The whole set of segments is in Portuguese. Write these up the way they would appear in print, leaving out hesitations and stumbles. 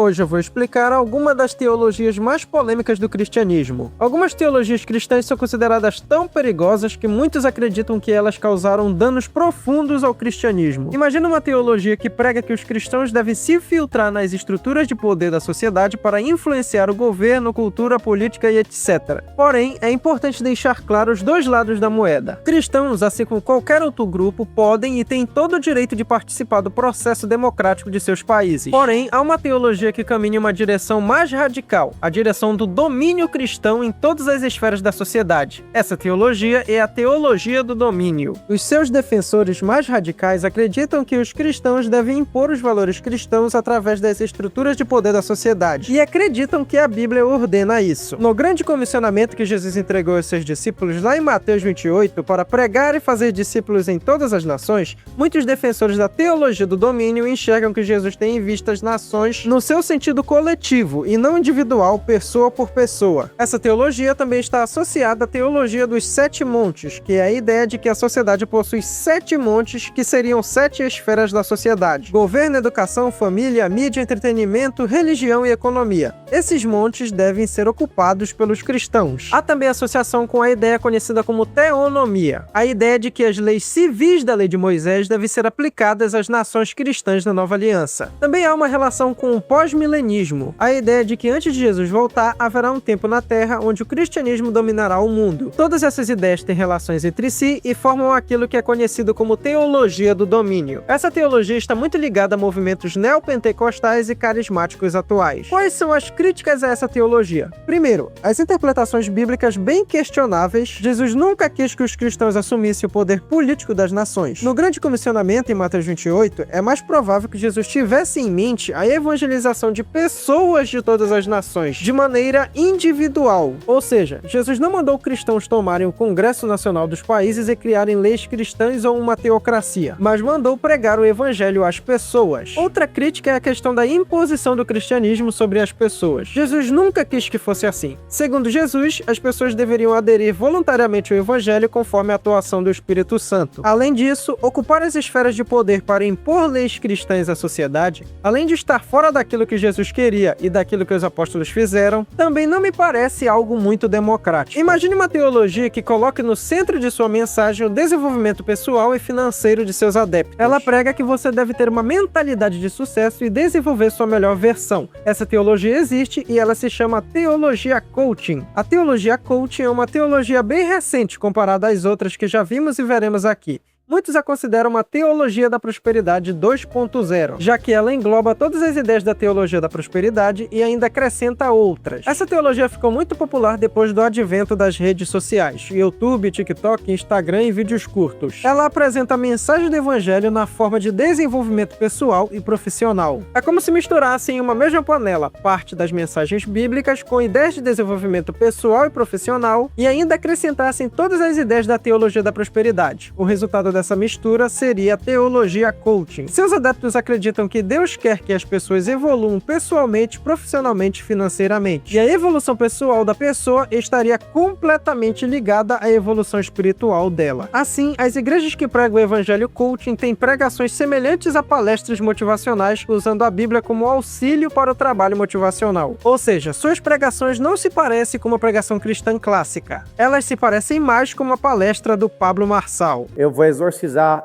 Hoje eu vou explicar algumas das teologias mais polêmicas do cristianismo. Algumas teologias cristãs são consideradas tão perigosas que muitos acreditam que elas causaram danos profundos ao cristianismo. Imagina uma teologia que prega que os cristãos devem se filtrar nas estruturas de poder da sociedade para influenciar o governo, cultura, política e etc. Porém, é importante deixar claro os dois lados da moeda. Cristãos, assim como qualquer outro grupo, podem e têm todo o direito de participar do processo democrático de seus países. Porém, há uma teologia que caminha em uma direção mais radical, a direção do domínio cristão em todas as esferas da sociedade. Essa teologia é a teologia do domínio. Os seus defensores mais radicais acreditam que os cristãos devem impor os valores cristãos através das estruturas de poder da sociedade, e acreditam que a Bíblia ordena isso. No grande comissionamento que Jesus entregou aos seus discípulos lá em Mateus 28, para pregar e fazer discípulos em todas as nações, muitos defensores da teologia do domínio enxergam que Jesus tem em vista as nações no seu sentido coletivo e não individual, pessoa por pessoa. Essa teologia também está associada à teologia dos 7 montes, que é a ideia de que a sociedade possui 7 montes, que seriam 7 esferas da sociedade: governo, educação, família, mídia, entretenimento, religião e economia. Esses montes devem ser ocupados pelos cristãos. Há também associação com a ideia conhecida como teonomia, a ideia de que as leis civis da lei de Moisés devem ser aplicadas às nações cristãs da Nova Aliança. Também há uma relação com o pós-milenismo, a ideia de que antes de Jesus voltar, haverá um tempo na Terra onde o cristianismo dominará o mundo. Todas essas ideias têm relações entre si e formam aquilo que é conhecido como teologia do domínio. Essa teologia está muito ligada a movimentos neopentecostais e carismáticos atuais. Quais são as críticas a essa teologia? Primeiro, as interpretações bíblicas bem questionáveis. Jesus nunca quis que os cristãos assumissem o poder político das nações. No grande comissionamento, em Mateus 28, é mais provável que Jesus tivesse em mente a evangelização de pessoas de todas as nações, de maneira individual. Ou seja, Jesus não mandou cristãos tomarem o Congresso Nacional dos países e criarem leis cristãs ou uma teocracia, mas mandou pregar o evangelho às pessoas. Outra crítica é a questão da imposição do cristianismo sobre as pessoas. Jesus nunca quis que fosse assim. Segundo Jesus, as pessoas deveriam aderir voluntariamente ao evangelho conforme a atuação do Espírito Santo. Além disso, ocupar as esferas de poder para impor leis cristãs à sociedade, além de estar fora daquilo que Jesus queria e daquilo que os apóstolos fizeram, também não me parece algo muito democrático. Imagine uma teologia que coloque no centro de sua mensagem o desenvolvimento pessoal e financeiro de seus adeptos. Ela prega que você deve ter uma mentalidade de sucesso e desenvolver sua melhor versão. Essa teologia existe e ela se chama teologia coaching. A teologia coaching é uma teologia bem recente comparada às outras que já vimos e veremos aqui. Muitos a consideram uma teologia da prosperidade 2.0, já que ela engloba todas as ideias da teologia da prosperidade e ainda acrescenta outras. Essa teologia ficou muito popular depois do advento das redes sociais, YouTube, TikTok, Instagram e vídeos curtos. Ela apresenta a mensagem do evangelho na forma de desenvolvimento pessoal e profissional. É como se misturassem em uma mesma panela parte das mensagens bíblicas com ideias de desenvolvimento pessoal e profissional e ainda acrescentassem todas as ideias da teologia da prosperidade. O resultado dessa mistura seria a teologia coaching. Seus adeptos acreditam que Deus quer que as pessoas evoluam pessoalmente, profissionalmente e financeiramente. E a evolução pessoal da pessoa estaria completamente ligada à evolução espiritual dela. Assim, as igrejas que pregam o evangelho coaching têm pregações semelhantes a palestras motivacionais usando a Bíblia como auxílio para o trabalho motivacional. Ou seja, suas pregações não se parecem com uma pregação cristã clássica. Elas se parecem mais com uma palestra do Pablo Marçal. Eu vou exorcizar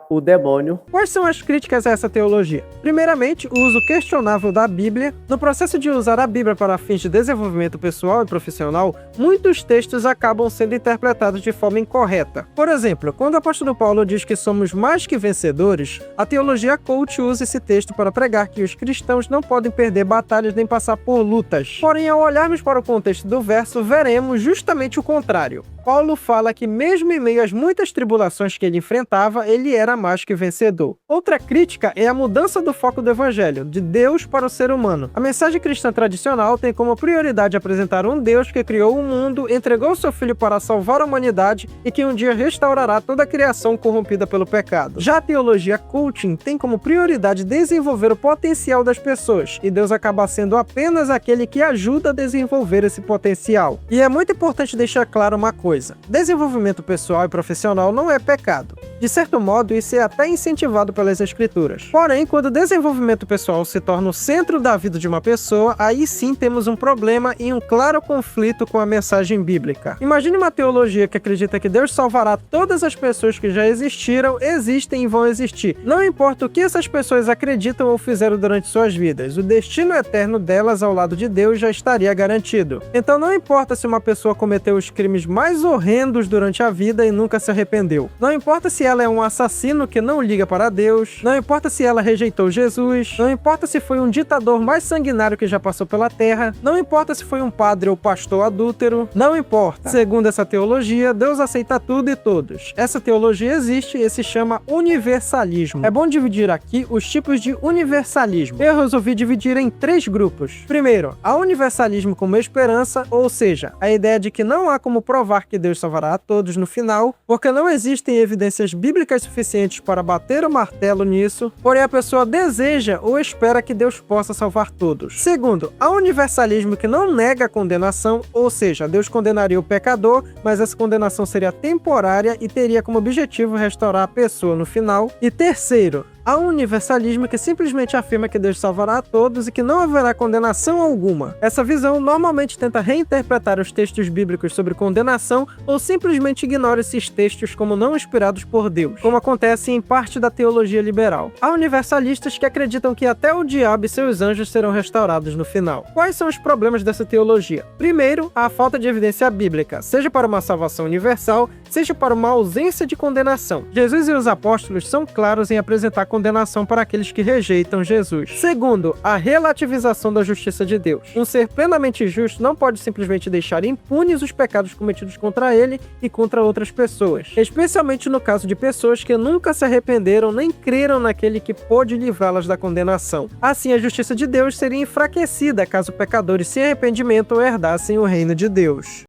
o demônio. Quais são as críticas a essa teologia? Primeiramente, o uso questionável da Bíblia. No processo de usar a Bíblia para fins de desenvolvimento pessoal e profissional, muitos textos acabam sendo interpretados de forma incorreta. Por exemplo, quando o apóstolo Paulo diz que somos mais que vencedores, a teologia coach usa esse texto para pregar que os cristãos não podem perder batalhas nem passar por lutas. Porém, ao olharmos para o contexto do verso, veremos justamente o contrário. Paulo fala que mesmo em meio às muitas tribulações que ele enfrentava, ele era mais que vencedor. Outra crítica é a mudança do foco do evangelho, de Deus para o ser humano. A mensagem cristã tradicional tem como prioridade apresentar um Deus que criou o mundo, entregou seu filho para salvar a humanidade e que um dia restaurará toda a criação corrompida pelo pecado. Já a teologia coaching tem como prioridade desenvolver o potencial das pessoas, e Deus acaba sendo apenas aquele que ajuda a desenvolver esse potencial. E é muito importante deixar claro uma coisa. coisa: desenvolvimento pessoal e profissional não é pecado. De certo modo, isso é até incentivado pelas escrituras. Porém, quando o desenvolvimento pessoal se torna o centro da vida de uma pessoa, aí sim temos um problema e um claro conflito com a mensagem bíblica. Imagine uma teologia que acredita que Deus salvará todas as pessoas que já existiram, existem e vão existir. Não importa o que essas pessoas acreditam ou fizeram durante suas vidas, o destino eterno delas ao lado de Deus já estaria garantido. Então não importa se uma pessoa cometeu os crimes mais horrendos durante a vida e nunca se arrependeu. Não importa se ela é um assassino que não liga para Deus. Não importa se ela rejeitou Jesus. Não importa se foi um ditador mais sanguinário que já passou pela terra. Não importa se foi um padre ou pastor adúltero. Não importa. Segundo essa teologia, Deus aceita tudo e todos. Essa teologia existe e se chama universalismo. É bom dividir aqui os tipos de universalismo. Eu resolvi dividir em 3 grupos. Primeiro, há universalismo como esperança, ou seja, a ideia de que não há como provar que Deus salvará a todos no final, porque não existem evidências bíblicas suficientes para bater o martelo nisso, porém a pessoa deseja ou espera que Deus possa salvar todos. Segundo, há universalismo que não nega a condenação, ou seja, Deus condenaria o pecador, mas essa condenação seria temporária e teria como objetivo restaurar a pessoa no final. E terceiro, há um universalismo que simplesmente afirma que Deus salvará a todos e que não haverá condenação alguma. Essa visão normalmente tenta reinterpretar os textos bíblicos sobre condenação ou simplesmente ignora esses textos como não inspirados por Deus, como acontece em parte da teologia liberal. Há universalistas que acreditam que até o diabo e seus anjos serão restaurados no final. Quais são os problemas dessa teologia? Primeiro, a falta de evidência bíblica, seja para uma salvação universal, seja para uma ausência de condenação. Jesus e os apóstolos são claros em apresentar condenação para aqueles que rejeitam Jesus. Segundo, a relativização da justiça de Deus. Um ser plenamente justo não pode simplesmente deixar impunes os pecados cometidos contra ele e contra outras pessoas, especialmente no caso de pessoas que nunca se arrependeram nem creram naquele que pôde livrá-las da condenação. Assim, a justiça de Deus seria enfraquecida caso pecadores sem arrependimento herdassem o reino de Deus.